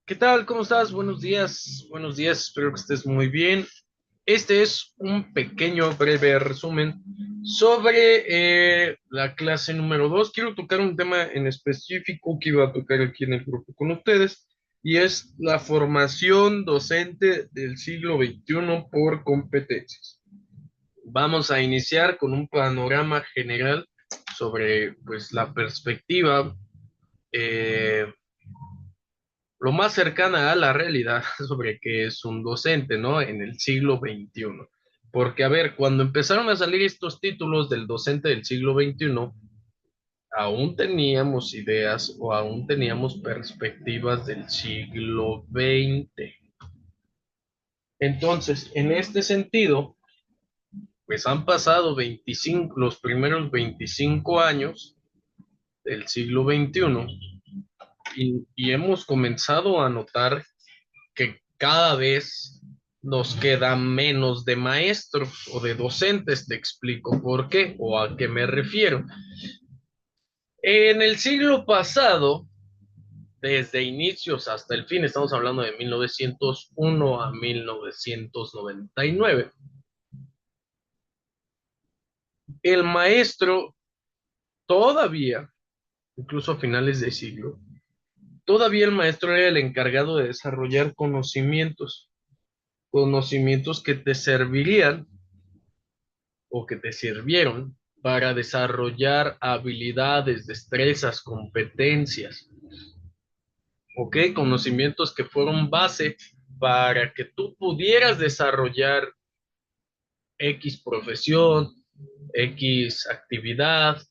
¿Qué tal? ¿Cómo estás? Buenos días. Buenos días. Espero que estés muy bien. Este es un pequeño, breve resumen sobre la clase número 2. Quiero tocar un tema en específico que iba a tocar aquí en el grupo con ustedes y es la formación docente del siglo XXI por competencias. Vamos a iniciar con un panorama general sobre pues, la perspectiva eh, lo más cercana a la realidad sobre qué es un docente, ¿no? En el siglo XXI. Porque, a ver, cuando empezaron a salir estos títulos del docente del siglo XXI, aún teníamos ideas o aún teníamos perspectivas del siglo XX. Entonces, en este sentido, pues han pasado 25, los primeros 25 años del siglo XXI y hemos comenzado a notar que cada vez nos queda menos de maestros o de docentes. Te explico por qué o a qué me refiero. En el siglo pasado, desde inicios hasta el fin, estamos hablando de 1901 a 1999, el maestro todavía, incluso a finales de siglo, todavía el maestro era el encargado de desarrollar conocimientos que te servirían o que te sirvieron para desarrollar habilidades, destrezas, competencias, ¿ok? Conocimientos que fueron base para que tú pudieras desarrollar X profesión, X actividad,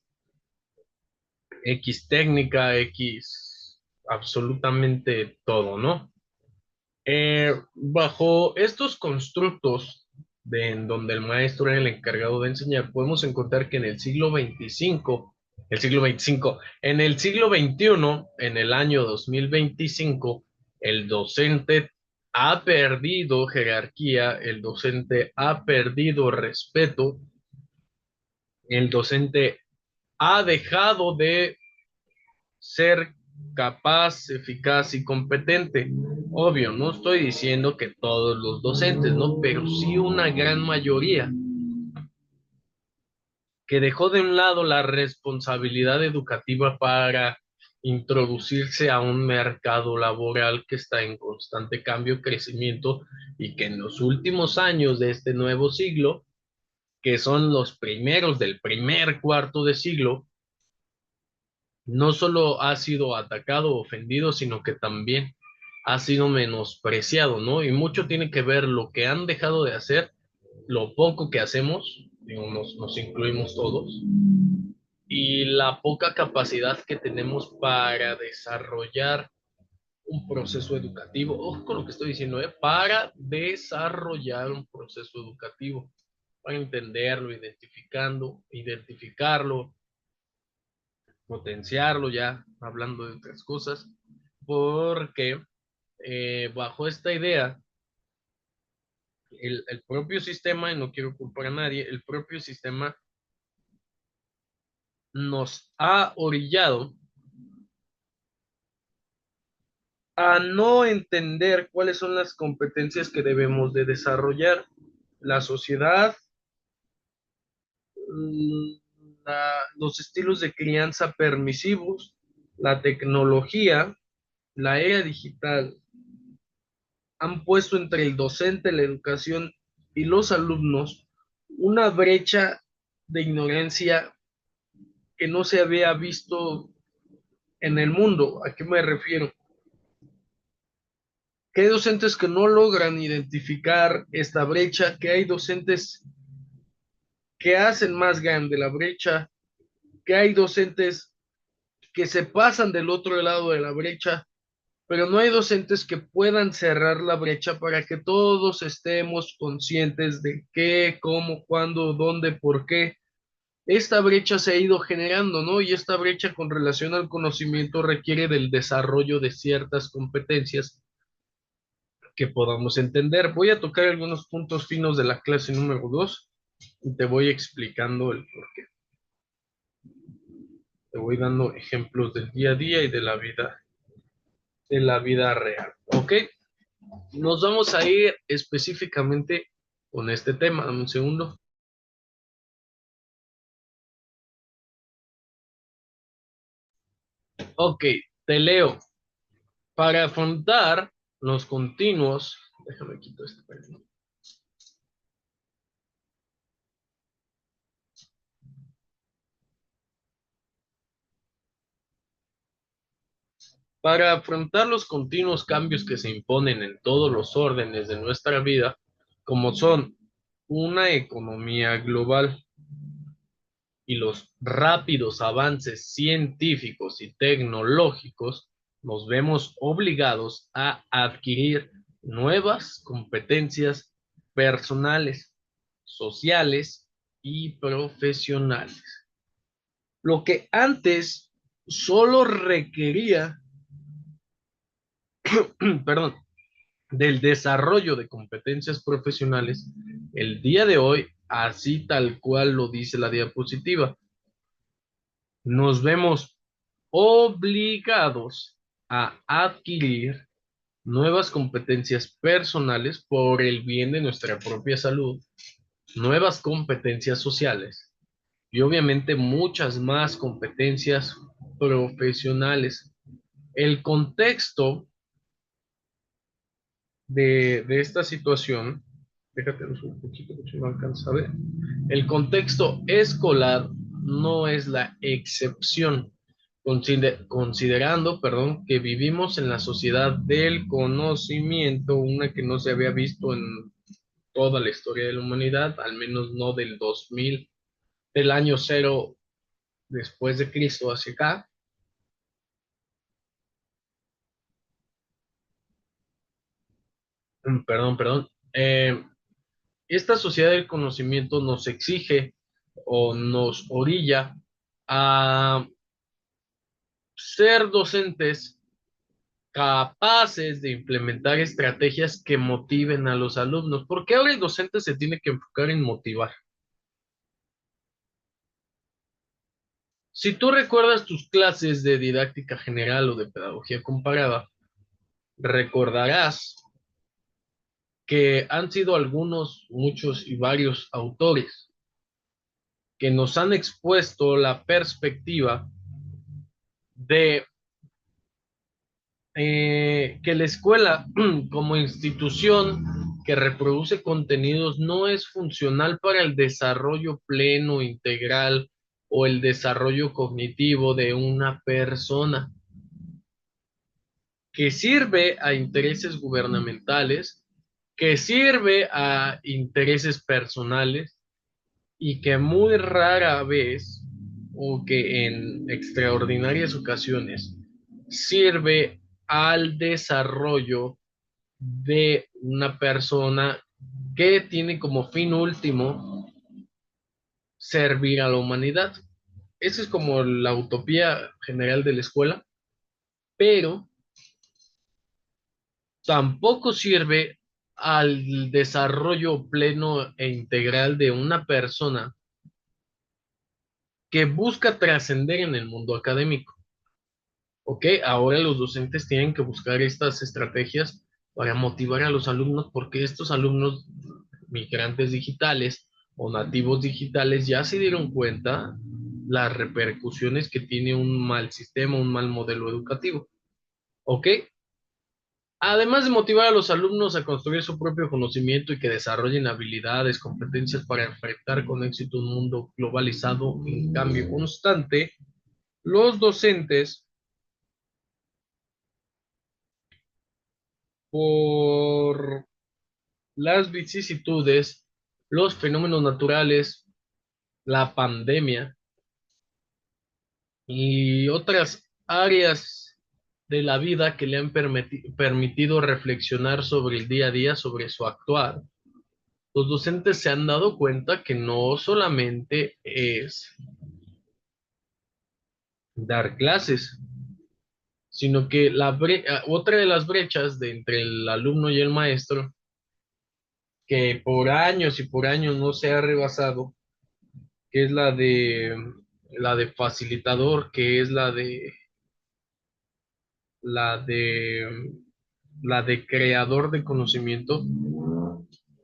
X técnica, X absolutamente todo, ¿no? Bajo estos constructos en donde el maestro era el encargado de enseñar, podemos encontrar que en en el siglo XXI, en el año 2025, el docente ha perdido jerarquía, el docente ha perdido respeto, el docente ha dejado de ser capaz, eficaz y competente. Obvio, no estoy diciendo que todos los docentes, ¿no? Pero sí una gran mayoría que dejó de un lado la responsabilidad educativa para introducirse a un mercado laboral que está en constante cambio, crecimiento y que en los últimos años de este nuevo siglo, que son los primeros del primer cuarto de siglo, no solo ha sido atacado, ofendido, sino que también ha sido menospreciado, ¿no? Y mucho tiene que ver lo que han dejado de hacer, lo poco que hacemos, digo, nos incluimos todos, y la poca capacidad que tenemos para desarrollar un proceso educativo. Ojo con lo que estoy diciendo, ¿eh? Para desarrollar un proceso educativo, para entenderlo, identificarlo, potenciarlo ya, hablando de otras cosas, porque bajo esta idea, el propio sistema, y no quiero culpar a nadie, el propio sistema nos ha orillado a no entender cuáles son las competencias que debemos de desarrollar. La sociedad, mm, los estilos de crianza permisivos, la tecnología, la era digital, han puesto entre el docente, la educación y los alumnos una brecha de ignorancia que no se había visto en el mundo. ¿A qué me refiero? Que hay docentes que no logran identificar esta brecha, que hay docentes que hacen más grande la brecha, que hay docentes que se pasan del otro lado de la brecha, pero no hay docentes que puedan cerrar la brecha para que todos estemos conscientes de qué, cómo, cuándo, dónde, por qué. Esta brecha se ha ido generando, ¿no? Y esta brecha con relación al conocimiento requiere del desarrollo de ciertas competencias que podamos entender. Voy a tocar algunos puntos finos de la clase número 2 y te voy explicando el por qué. Te voy dando ejemplos del día a día y de la vida de la vida real. ¿Ok? Nos vamos a ir específicamente con este tema. Dame un segundo. Ok, te leo. Para afrontar los continuos, déjame quitar este perdón. Para afrontar los continuos cambios que se imponen en todos los órdenes de nuestra vida, como son una economía global y los rápidos avances científicos y tecnológicos, nos vemos obligados a adquirir nuevas competencias personales, sociales y profesionales. Lo que antes solo requería, perdón, del desarrollo de competencias profesionales, el día de hoy, así tal cual lo dice la diapositiva, nos vemos obligados a adquirir nuevas competencias personales por el bien de nuestra propia salud, nuevas competencias sociales y obviamente muchas más competencias profesionales. El contexto de esta situación, déjate un poquito que no alcanza a ver. El contexto escolar no es la excepción, considerando, perdón, que vivimos en la sociedad del conocimiento, una que no se había visto en toda la historia de la humanidad, al menos no del 2000, del año cero después de Cristo hacia acá. Perdón. Esta sociedad del conocimiento nos exige o nos orilla a ser docentes capaces de implementar estrategias que motiven a los alumnos. Porque ahora el docente se tiene que enfocar en motivar. Si tú recuerdas tus clases de didáctica general o de pedagogía comparada, recordarás que han sido algunos, muchos y varios autores que nos han expuesto la perspectiva de que la escuela como institución que reproduce contenidos no es funcional para el desarrollo pleno, integral o el desarrollo cognitivo de una persona, que sirve a intereses gubernamentales, que sirve a intereses personales y que muy rara vez o que en extraordinarias ocasiones sirve al desarrollo de una persona que tiene como fin último servir a la humanidad. Esa es como la utopía general de la escuela, pero tampoco sirve al desarrollo pleno e integral de una persona que busca trascender en el mundo académico. Ok, ahora los docentes tienen que buscar estas estrategias para motivar a los alumnos porque estos alumnos migrantes digitales o nativos digitales ya se dieron cuenta las repercusiones que tiene un mal sistema, un mal modelo educativo. ¿Ok? Además de motivar a los alumnos a construir su propio conocimiento y que desarrollen habilidades, competencias para enfrentar con éxito un mundo globalizado en cambio constante, los docentes, por las vicisitudes, los fenómenos naturales, la pandemia y otras áreas de la vida que le han permitido reflexionar sobre el día a día, sobre su actuar. Los docentes se han dado cuenta que no solamente es dar clases, sino que otra de las brechas de entre el alumno y el maestro, que por años y por años no se ha rebasado, que es la de facilitador, que es la de, la de creador de conocimiento,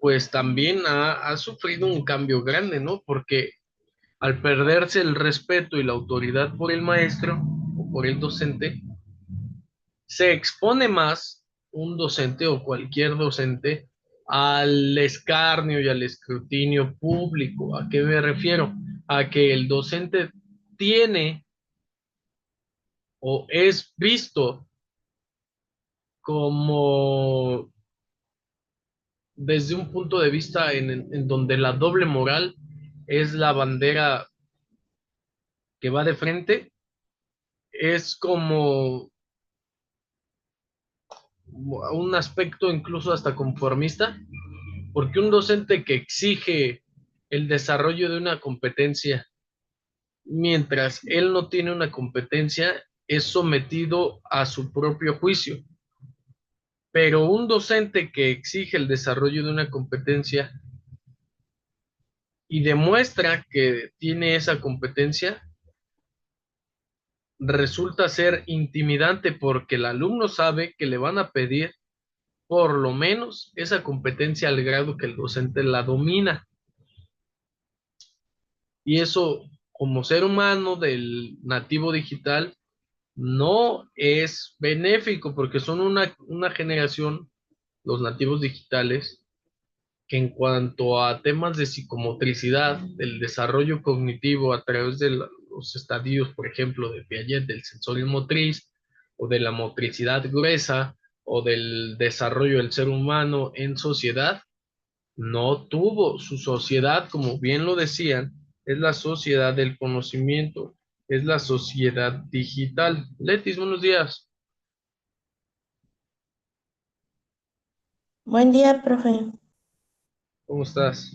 pues también ha sufrido un cambio grande, ¿no? Porque al perderse el respeto y la autoridad por el maestro o por el docente, se expone más un docente o cualquier docente al escarnio y al escrutinio público. ¿A qué me refiero? A que el docente tiene o es visto como desde un punto de vista en donde la doble moral es la bandera que va de frente, es como un aspecto incluso hasta conformista, porque un docente que exige el desarrollo de una competencia mientras él no tiene una competencia, es sometido a su propio juicio. Pero un docente que exige el desarrollo de una competencia y demuestra que tiene esa competencia, resulta ser intimidante porque el alumno sabe que le van a pedir por lo menos esa competencia al grado que el docente la domina. Y eso, como ser humano del nativo digital, no es benéfico porque son una generación, los nativos digitales, que en cuanto a temas de psicomotricidad, del desarrollo cognitivo a través de los estadios, por ejemplo, de Piaget, del sensorio motriz, o de la motricidad gruesa, o del desarrollo del ser humano en sociedad, no tuvo su sociedad, como bien lo decían, es la sociedad del conocimiento, es la sociedad digital. Letis, buenos días, Buen día, profe. ¿cómo estás?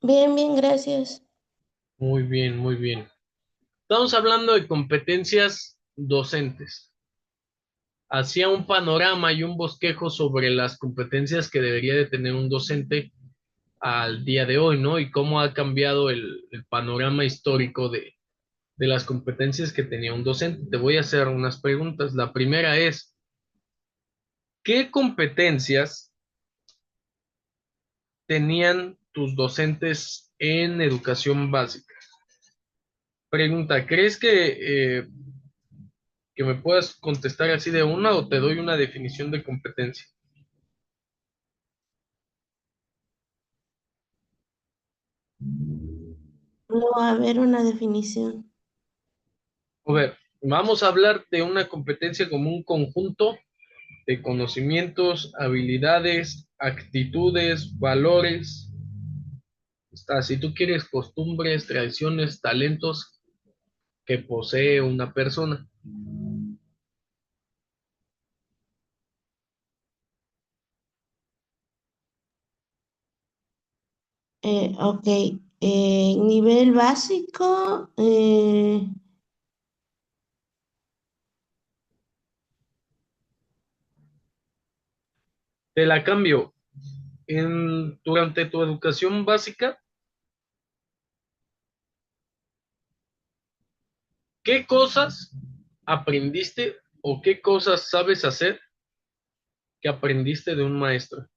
Bien, bien, gracias. Muy bien, muy bien. Estamos hablando de competencias docentes. Hacía un panorama y un bosquejo sobre las competencias que debería de tener un docente al día de hoy, ¿no? Y cómo ha cambiado el panorama histórico de las competencias que tenía un docente. Te voy a hacer unas preguntas. La primera es, ¿qué competencias tenían tus docentes en educación básica? Pregunta, ¿crees que me puedas contestar así de una o te doy una definición de competencia? No va a haber una definición. A ver, vamos a hablar de una competencia como un conjunto de conocimientos, habilidades, actitudes, valores, hasta si tú quieres costumbres, tradiciones, talentos que posee una persona. Ok. Nivel básico. Te la cambio. Durante tu educación básica, ¿qué cosas aprendiste o qué cosas sabes hacer que aprendiste de un maestro?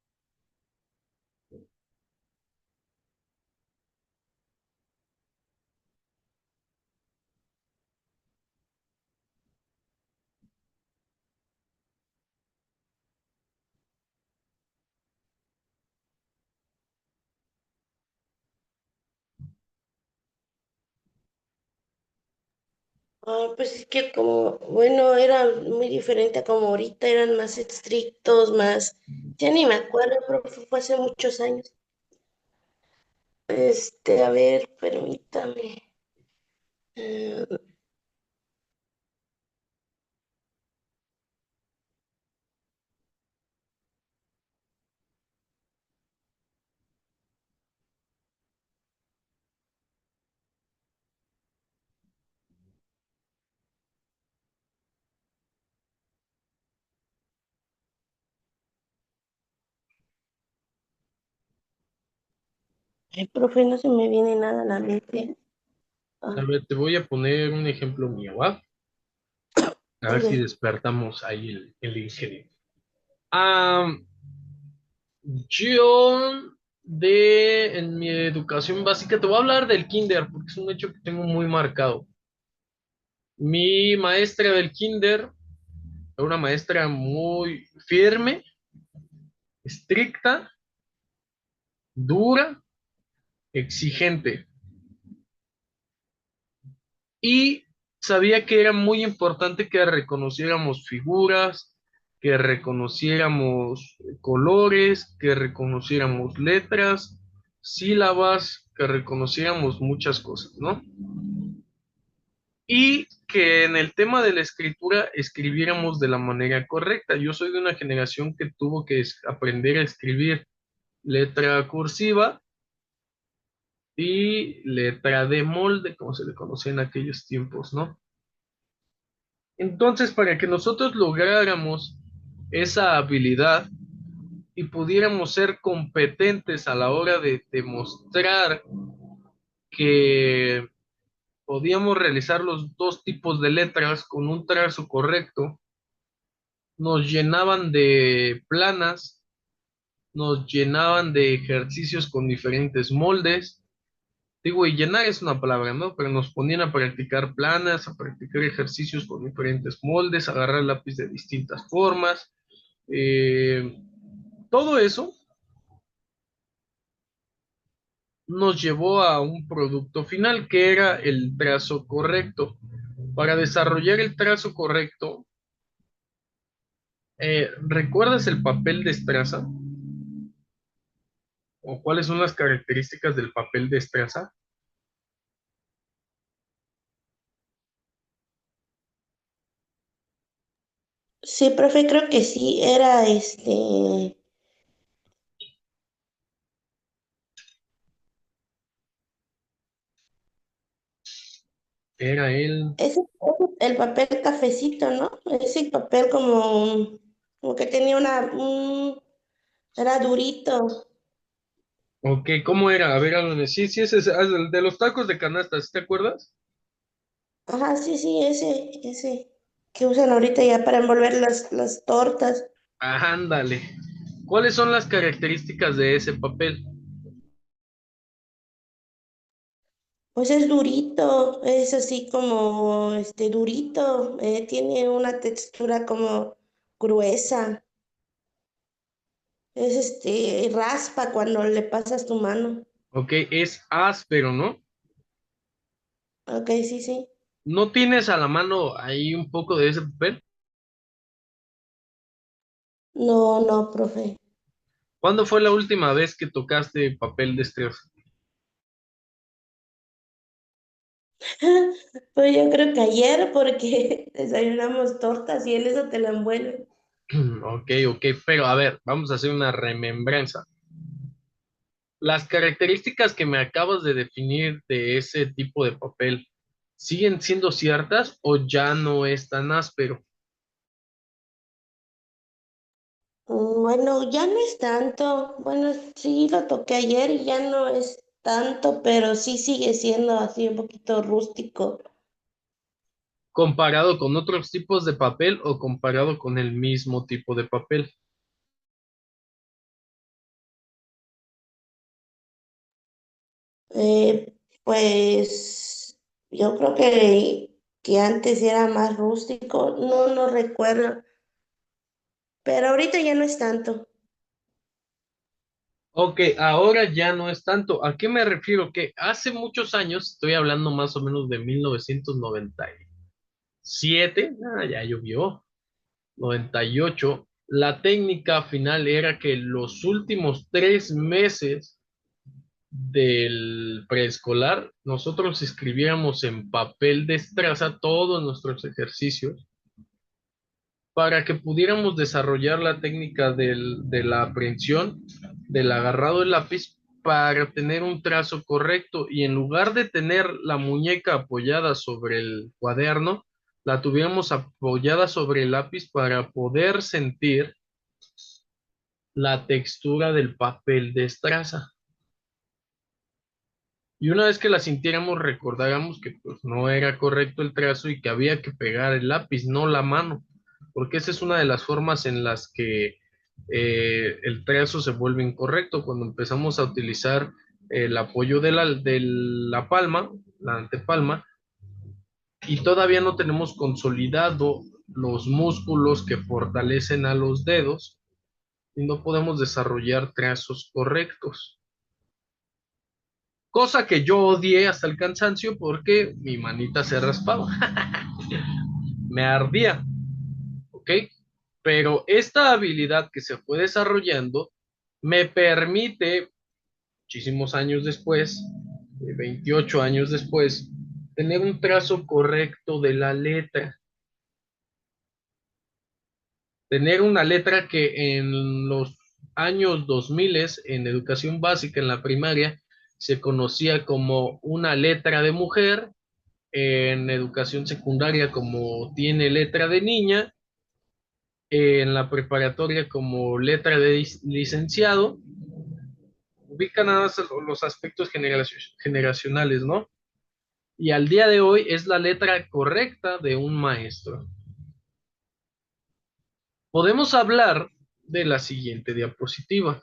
Pues es que como, bueno, era muy diferente a como ahorita, eran más estrictos, más, ya ni me acuerdo, profe, fue hace muchos años. A ver, permítame. Eh, Ay, profe, no se me viene nada a la mente. A Ah, ver, te voy a poner un ejemplo mío, ¿va? A ver si ok. despertamos ahí el ingenio. Ah, yo en mi educación básica, te voy a hablar del kinder, porque es un hecho que tengo muy marcado. Mi maestra del kinder era una maestra muy firme, estricta, dura, exigente. Y sabía que era muy importante que reconociéramos figuras, que reconociéramos colores, que reconociéramos letras, sílabas, que reconociéramos muchas cosas, ¿no? Y que en el tema de la escritura escribiéramos de la manera correcta. Yo soy de una generación que tuvo que aprender a escribir letra cursiva y letra de molde, como se le conocía en aquellos tiempos, ¿no? Entonces, para que nosotros lográramos esa habilidad y pudiéramos ser competentes a la hora de demostrar que podíamos realizar los dos tipos de letras con un trazo correcto, nos llenaban de planas, nos llenaban de ejercicios con diferentes moldes. Digo, y llenar es una palabra, ¿no? Pero nos ponían a practicar planas, a practicar ejercicios con diferentes moldes, a agarrar lápiz de distintas formas. Eh, Todo eso nos llevó a un producto final que era el trazo correcto. Para desarrollar el trazo correcto, ¿recuerdas el papel de estraza? ¿O cuáles son las características del papel de estraza? Sí, profe, creo que sí, era Era el... el papel cafecito, ¿no? Ese papel como que tenía era durito. Ok, ¿cómo era? A ver, Alan, sí, sí, ese es el de los tacos de canasta, ¿sí te acuerdas? Ajá, sí, sí, ese que usan ahorita ya para envolver las tortas. Ah, ándale. ¿Cuáles son las características de ese papel? Pues es durito, es así como durito, tiene una textura como gruesa, es raspa cuando le pasas tu mano. Ok, es áspero, ¿no? Ok, sí, sí. ¿No tienes a la mano ahí un poco de ese papel? No, no, profe. ¿Cuándo fue la última vez que tocaste papel de estraza? Pues yo creo que ayer porque desayunamos tortas y él eso te la envuelve. Ok, ok, pero a ver, vamos a hacer una remembranza. Las características que me acabas de definir de ese tipo de papel, ¿siguen siendo ciertas o ya no es tan áspero? Bueno, ya no es tanto. Bueno, sí lo toqué ayer y ya no es tanto, pero sí sigue siendo así un poquito rústico. ¿Comparado con otros tipos de papel o comparado con el mismo tipo de papel? Pues yo creo que antes era más rústico, no, no recuerdo, pero ahorita ya no es tanto. Ok, ahora ya no es tanto. ¿A qué me refiero? Que hace muchos años, estoy hablando más o menos de 1997, ya llovió, 98, la técnica final era que los últimos 3 meses del preescolar, nosotros escribiéramos en papel de estraza todos nuestros ejercicios para que pudiéramos desarrollar la técnica de la aprehensión, del agarrado del lápiz, para tener un trazo correcto y en lugar de tener la muñeca apoyada sobre el cuaderno, la tuviéramos apoyada sobre el lápiz para poder sentir la textura del papel de estraza. Y una vez que la sintiéramos, recordáramos que pues no era correcto el trazo y que había que pegar el lápiz, no la mano, porque esa es una de las formas en las que el trazo se vuelve incorrecto, cuando empezamos a utilizar el apoyo de la palma, la antepalma, y todavía no tenemos consolidado los músculos que fortalecen a los dedos y no podemos desarrollar trazos correctos. Cosa que yo odié hasta el cansancio porque mi manita se raspaba, me ardía, ¿ok? Pero esta habilidad que se fue desarrollando me permite, muchísimos años después, 28 años después, tener un trazo correcto de la letra. Tener una letra que en los años 2000 en educación básica, en la primaria, se conocía como una letra de mujer, en educación secundaria como tiene letra de niña, en la preparatoria como letra de licenciado. Ubica nada más los aspectos generacionales, ¿no? Y al día de hoy es la letra correcta de un maestro. Podemos hablar de la siguiente diapositiva.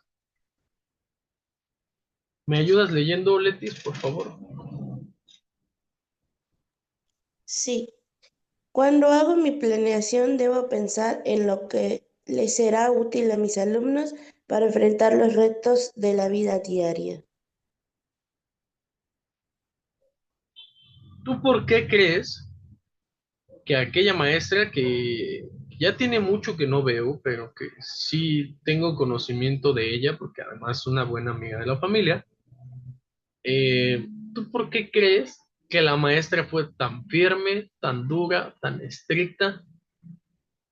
¿Me ayudas leyendo, Letis, por favor? Sí. Cuando hago mi planeación, debo pensar en lo que les será útil a mis alumnos para enfrentar los retos de la vida diaria. ¿Tú por qué crees que aquella maestra que ya tiene mucho que no veo, pero que sí tengo conocimiento de ella, porque además es una buena amiga de la familia, ¿tú por qué crees que la maestra fue tan firme, tan dura, tan estricta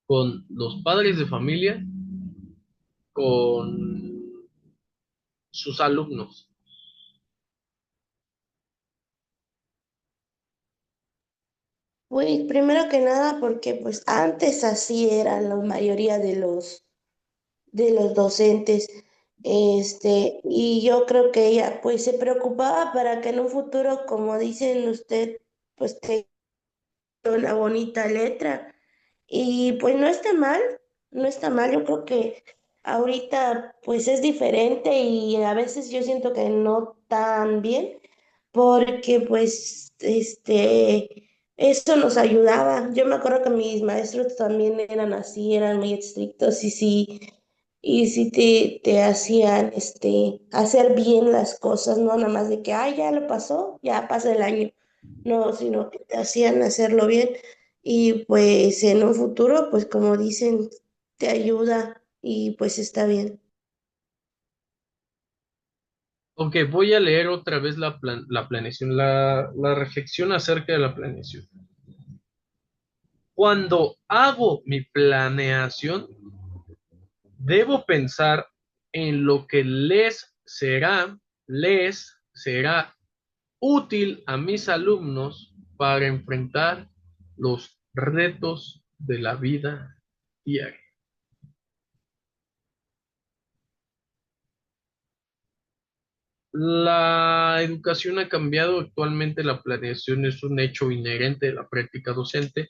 con los padres de familia, con sus alumnos? Pues primero que nada, porque pues antes así eran la mayoría de los docentes, y yo creo que ella pues se preocupaba para que en un futuro, como dicen usted, pues tenga una bonita letra. Y pues no está mal, no está mal. Yo creo que ahorita pues es diferente y a veces yo siento que no tan bien, porque pues eso nos ayudaba. Yo me acuerdo que mis maestros también eran así, eran muy estrictos y sí te hacían hacer bien las cosas, no nada más de que, ay, ya lo pasó, ya pasa el año. No, sino que te hacían hacerlo bien. Y pues en un futuro, pues como dicen, te ayuda y pues está bien. Ok, voy a leer otra vez la planeación, la reflexión acerca de la planeación. Cuando hago mi planeación, debo pensar en lo que les será útil a mis alumnos para enfrentar los retos de la vida diaria. La educación ha cambiado, actualmente la planeación es un hecho inherente de la práctica docente.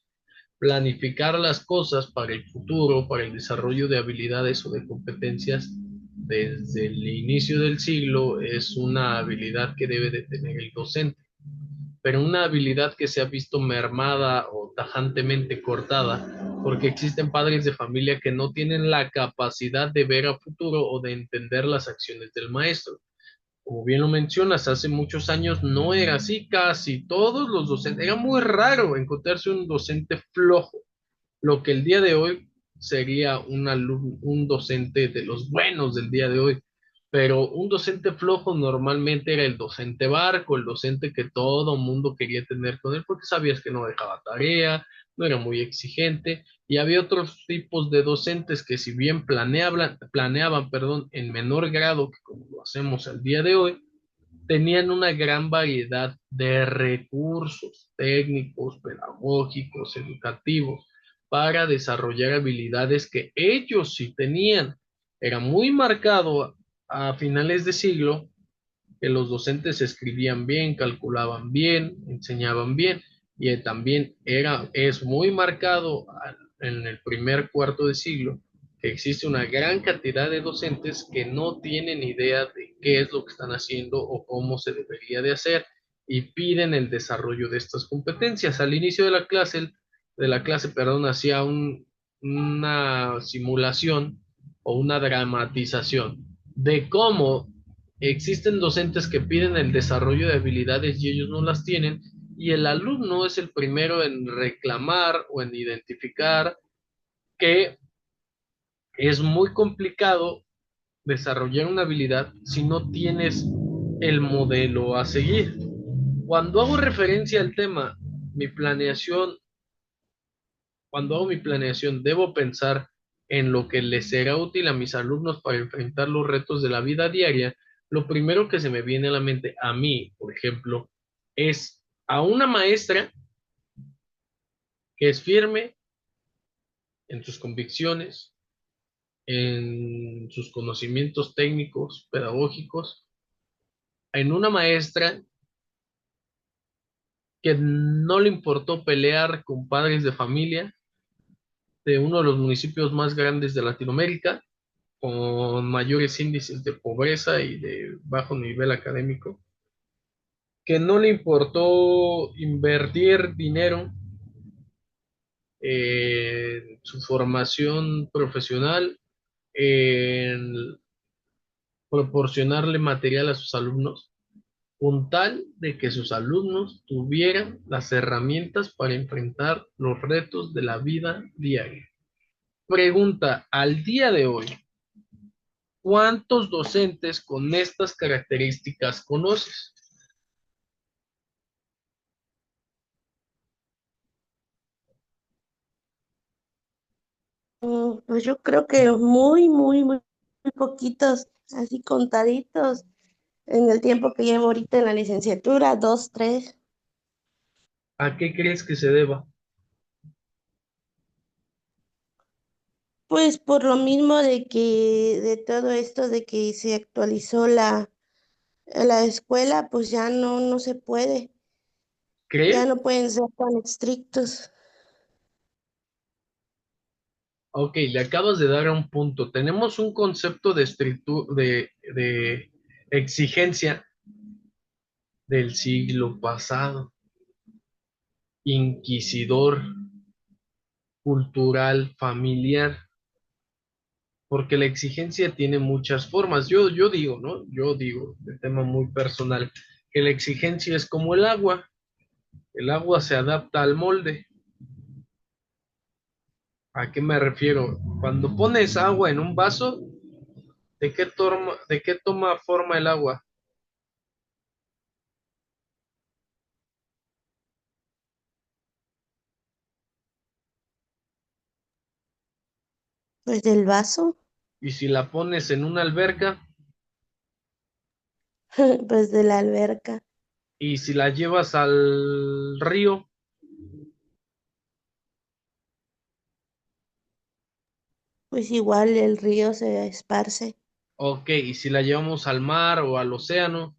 Planificar las cosas para el futuro, para el desarrollo de habilidades o de competencias desde el inicio del siglo es una habilidad que debe de tener el docente, pero una habilidad que se ha visto mermada o tajantemente cortada porque existen padres de familia que no tienen la capacidad de ver a futuro o de entender las acciones del maestro. Como bien lo mencionas, hace muchos años no era así, casi todos los docentes, era muy raro encontrarse un docente flojo, lo que el día de hoy sería un docente de los buenos del día de hoy. Pero un docente flojo normalmente era el docente barco, el docente que todo mundo quería tener con él porque sabías que no dejaba tarea, no era muy exigente. Y había otros tipos de docentes que si bien planeaban, perdón, en menor grado que como lo hacemos al día de hoy, tenían una gran variedad de recursos técnicos, pedagógicos, educativos, para desarrollar habilidades que ellos sí tenían. Era muy marcado a finales de siglo que los docentes escribían bien, calculaban bien, enseñaban bien, y también es muy marcado en el primer cuarto de siglo que existe una gran cantidad de docentes que no tienen idea de qué es lo que están haciendo o cómo se debería de hacer y piden el desarrollo de estas competencias. Al inicio de la clase, perdón, hacía una simulación o una dramatización de cómo existen docentes que piden el desarrollo de habilidades y ellos no las tienen, y el alumno es el primero en reclamar o en identificar que es muy complicado desarrollar una habilidad si no tienes el modelo a seguir. Cuando hago referencia al tema, mi planeación, cuando hago mi planeación, debo pensar en lo que les será útil a mis alumnos para enfrentar los retos de la vida diaria. Lo primero que se me viene a la mente, a mí, por ejemplo, es a una maestra que es firme en sus convicciones, en sus conocimientos técnicos, pedagógicos, en una maestra que no le importó pelear con padres de familia de uno de los municipios más grandes de Latinoamérica, con mayores índices de pobreza y de bajo nivel académico, que no le importó invertir dinero en su formación profesional, en proporcionarle material a sus alumnos, con tal de que sus alumnos tuvieran las herramientas para enfrentar los retos de la vida diaria. Pregunta, al día de hoy, ¿cuántos docentes con estas características conoces? Pues yo creo que muy, muy, muy, muy poquitos, así contaditos en el tiempo que llevo ahorita en la licenciatura, dos, tres. ¿A qué crees que se deba? Pues por lo mismo de que de todo esto de que se actualizó la escuela, pues ya no se puede, ya ¿Crees? no pueden ser tan estrictos. Ok, le acabas de dar a un punto. Tenemos un concepto de exigencia del siglo pasado, inquisidor, cultural, familiar, porque la exigencia tiene muchas formas. Yo digo, ¿no? Yo digo, de tema muy personal, que la exigencia es como el agua. El agua se adapta al molde. ¿A qué me refiero? Cuando pones agua en un vaso, ¿de qué toma forma el agua? Pues del vaso, Y si la pones en una alberca, pues de la alberca, y si la llevas al río, pues igual el río se esparce, ok, y si la llevamos al mar o al océano,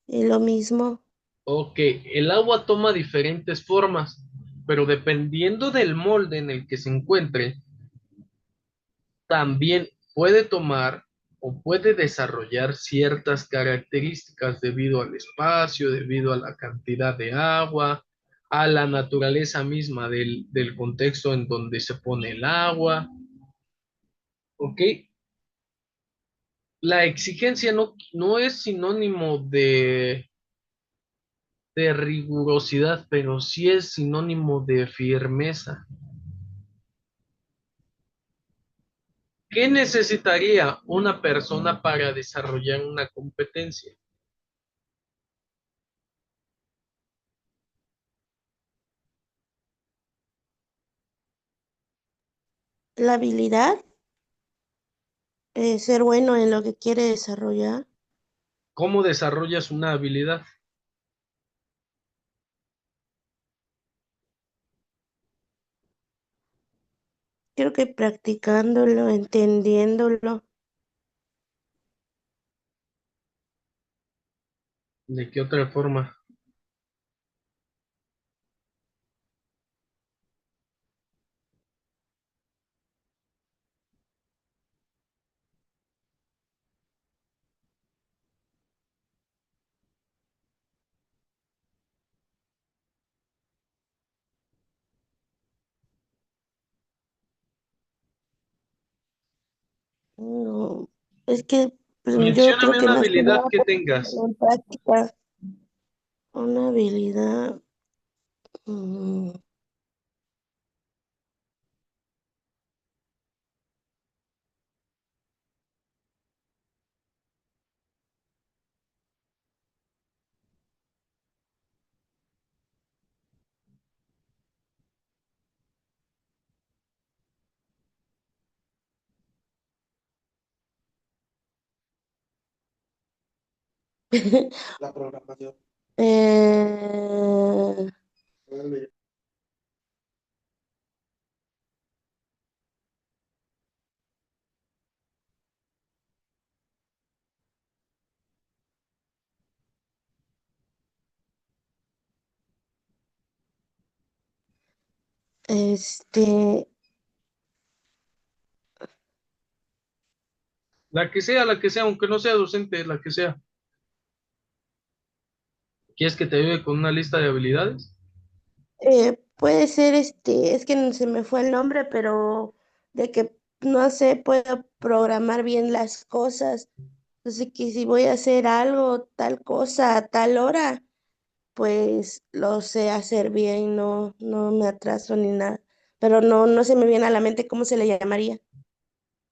y lo mismo. ok, el agua toma diferentes formas, pero dependiendo del molde en el que se encuentre, también puede tomar o puede desarrollar ciertas características debido al espacio, debido a la cantidad de agua, a la naturaleza misma del contexto en donde se pone el agua, ¿ok? La exigencia no es sinónimo de rigurosidad, pero sí es sinónimo de firmeza. ¿Qué necesitaría una persona para desarrollar una competencia? La habilidad, ser bueno en lo que quiere desarrollar. ¿Cómo desarrollas una habilidad? Creo que practicándolo, entendiéndolo. ¿De qué otra forma? No, es que pues, yo creo Mencióname que una más que habilidad nada que por tengas. ponerlo en práctica, una habilidad. mm, eh, este, La que sea, aunque no sea docente, la que sea. ¿Quieres que te ayude con una lista de habilidades? puede ser es que no se me fue el nombre, pero de que no sé, puedo programar bien las cosas. Entonces, que si voy a hacer algo, tal cosa a tal hora, pues lo sé hacer bien, no, no me atraso ni nada. Pero no, no se me viene a la mente cómo se le llamaría.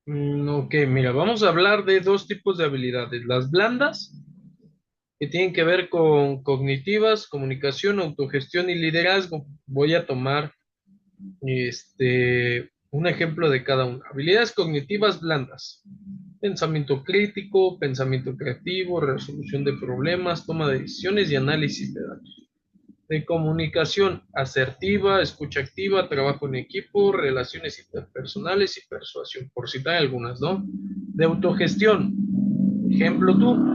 Ok, mira, vamos a hablar de dos tipos de habilidades. Las blandas, que tienen que ver con cognitivas, comunicación, autogestión y liderazgo. Voy a tomar un ejemplo de cada una. Habilidades cognitivas blandas. Pensamiento crítico, pensamiento creativo, resolución de problemas, toma de decisiones y análisis de datos. De comunicación asertiva, escucha activa, trabajo en equipo, relaciones interpersonales y persuasión, por citar algunas, ¿no? De autogestión, ejemplo tú,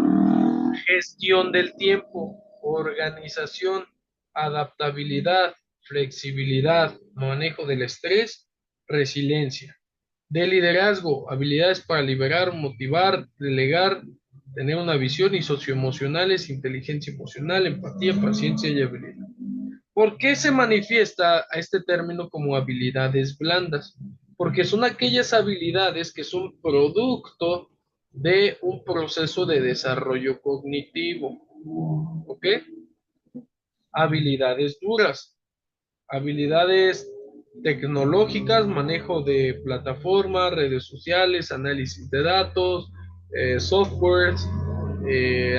gestión del tiempo, organización, adaptabilidad, flexibilidad, manejo del estrés, resiliencia. De liderazgo, habilidades para liberar, motivar, delegar, tener una visión y socioemocionales, inteligencia emocional, empatía, paciencia y habilidad. ¿Por qué se manifiesta a este término como habilidades blandas? Porque son aquellas habilidades que son producto de un proceso de desarrollo cognitivo. ¿Ok? Habilidades duras, habilidades tecnológicas, manejo de plataformas, redes sociales, análisis de datos, softwares,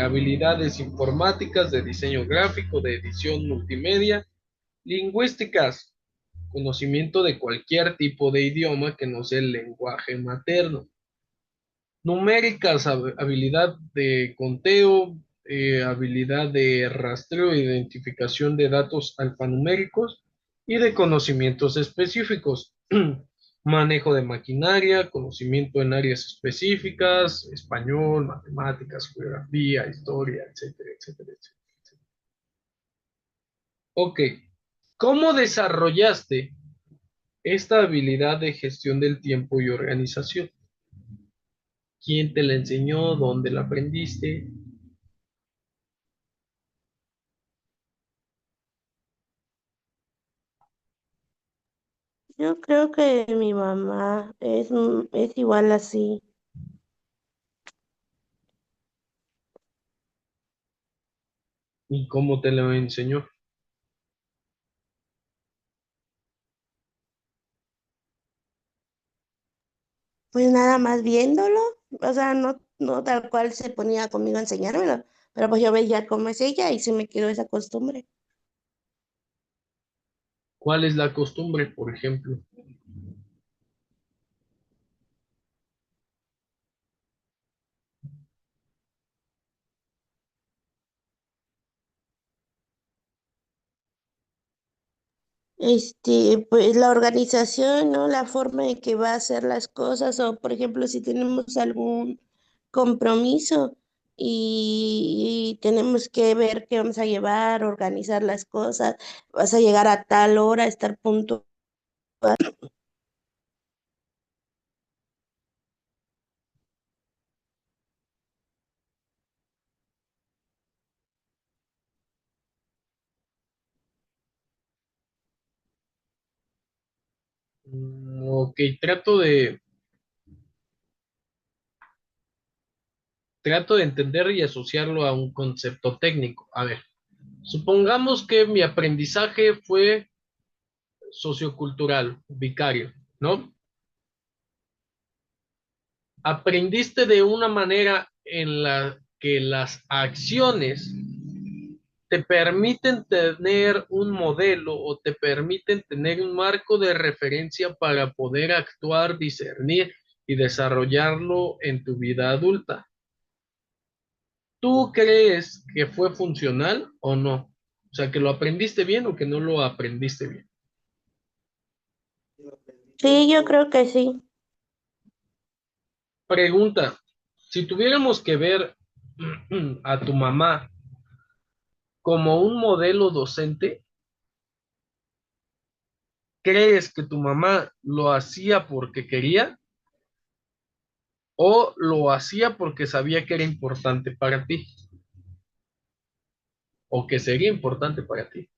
habilidades informáticas de diseño gráfico, de edición multimedia, lingüísticas, conocimiento de cualquier tipo de idioma que no sea el lenguaje materno. Numéricas, habilidad de conteo, habilidad de rastreo e identificación de datos alfanuméricos y de conocimientos específicos. Manejo de maquinaria, conocimiento en áreas específicas, español, matemáticas, geografía, historia, etcétera, etcétera, etcétera. Ok, ¿cómo desarrollaste esta habilidad de gestión del tiempo y organización? ¿Quién te la enseñó? ¿Dónde la aprendiste? Yo creo que mi mamá es igual así. ¿Y cómo te la enseñó? Pues nada más viéndolo, o sea, no, no tal cual se ponía conmigo a enseñármelo, pero pues yo veía cómo es ella y se me quedó esa costumbre. ¿Cuál es la costumbre, por ejemplo? Pues la organización, ¿no? La forma en que va a hacer las cosas, o por ejemplo, si tenemos algún compromiso, y tenemos que ver qué vamos a llevar, organizar las cosas, vas a llegar a tal hora, estar puntual. Ok, trato de entender y asociarlo a un concepto técnico. A ver, supongamos que mi aprendizaje fue sociocultural, vicario, ¿no? Aprendiste de una manera en la que las acciones te permiten tener un modelo o te permiten tener un marco de referencia para poder actuar, discernir y desarrollarlo en tu vida adulta. ¿Tú crees que fue funcional o no? O sea, que lo aprendiste bien o que no lo aprendiste bien. Sí, yo creo que sí. Pregunta, si tuviéramos que ver a tu mamá como un modelo docente, ¿crees que tu mamá lo hacía porque quería o lo hacía porque sabía que era importante para ti o que sería importante para ti?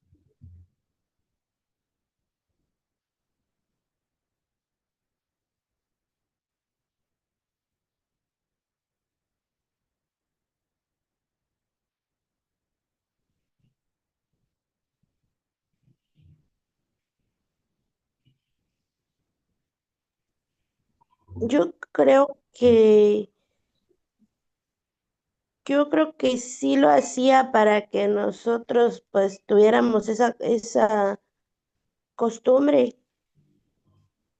Yo creo que, yo creo que sí lo hacía para que nosotros pues tuviéramos esa costumbre.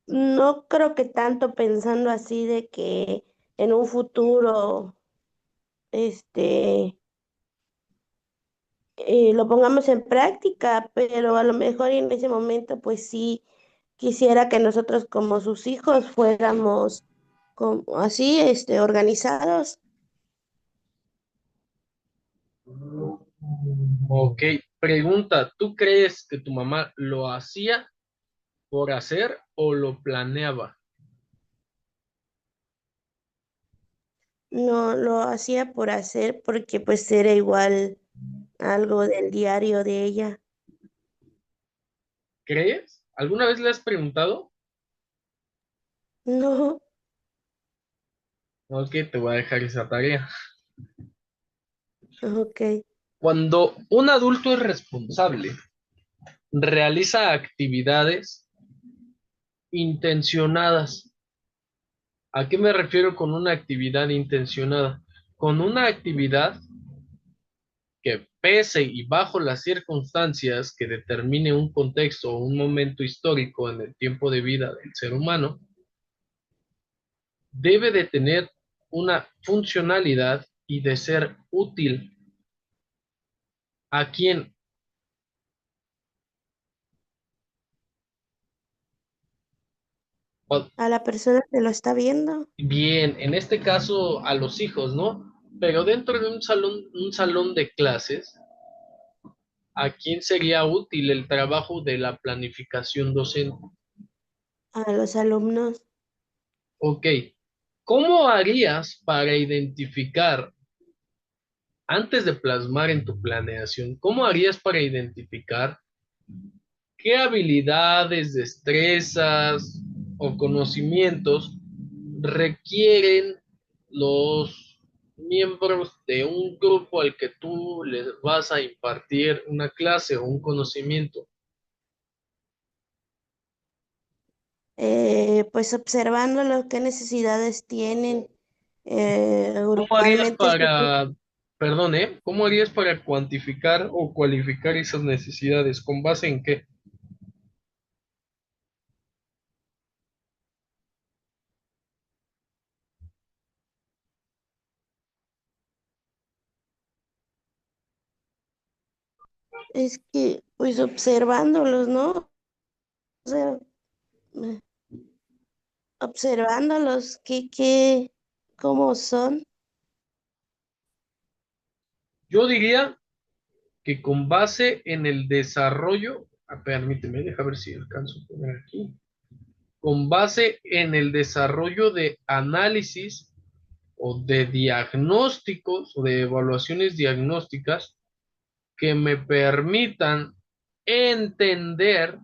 No creo que tanto pensando así de que en un futuro, este, lo pongamos en práctica, pero a lo mejor en ese momento, pues sí quisiera que nosotros como sus hijos fuéramos como así, organizados. Ok, pregunta, ¿tú crees que tu mamá lo hacía por hacer o lo planeaba? No lo hacía por hacer porque pues era igual algo del diario de ella. ¿Crees? ¿Alguna vez le has preguntado? No, Ok, te voy a dejar esa tarea. ok. Cuando un adulto es responsable, realiza actividades intencionadas. ¿A qué me refiero con una actividad intencionada? Con una actividad que pese y bajo las circunstancias que determine un contexto o un momento histórico en el tiempo de vida del ser humano, debe de tener una funcionalidad y de ser útil a quien. A la persona que lo está viendo, Bien, en este caso a los hijos, ¿no? Pero dentro de un salón de clases, ¿a quién sería útil el trabajo de la planificación docente? a los alumnos, Ok, ¿cómo harías para identificar, antes de plasmar en tu planeación, cómo harías para identificar qué habilidades, destrezas o conocimientos requieren los miembros de un grupo al que tú les vas a impartir una clase o un conocimiento? pues observando lo que necesidades tienen, ¿Cómo harías grupalmente. para, perdón, cómo harías para cuantificar o cualificar esas necesidades? ¿Con base en qué? Es que, pues observándolos, ¿no? O sea, eh, observándolos, cómo son. Yo diría que con base en el desarrollo, permíteme, deja ver si alcanzo a poner aquí, con base en el desarrollo de análisis o de diagnósticos o de evaluaciones diagnósticas que me permitan entender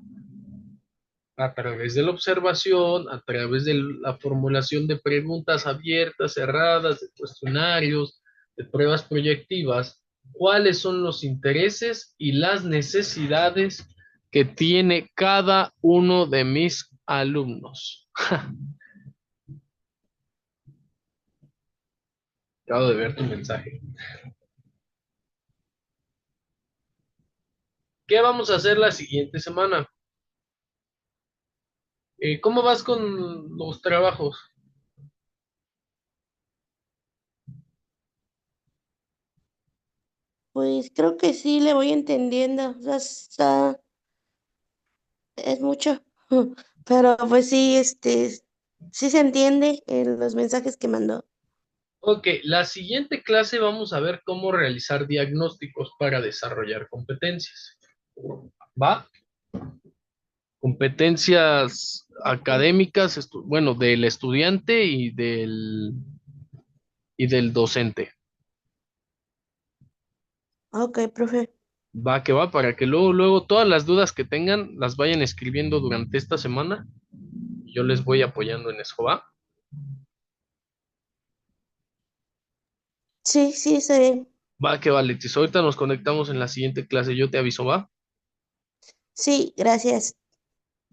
a través de la observación, a través de la formulación de preguntas abiertas, cerradas, de cuestionarios, de pruebas proyectivas, cuáles son los intereses y las necesidades que tiene cada uno de mis alumnos. Acabo de ver tu mensaje. ¿Qué vamos a hacer la siguiente semana? ¿Cómo vas con los trabajos? Pues creo que sí le voy entendiendo. O sea, es mucho. Pero pues sí, sí se entiende en los mensajes que mandó. Ok, la siguiente clase vamos a ver cómo realizar diagnósticos para desarrollar competencias. ¿Va? Competencias académicas, bueno, del estudiante y del docente. Ok, profe. Va que va, para que luego todas las dudas que tengan las vayan escribiendo durante esta semana. Yo les voy apoyando en eso, ¿va? Sí, sí, está bien. Va que va, Letis. Ahorita nos conectamos en la siguiente clase. Yo te aviso, ¿va? Sí, gracias.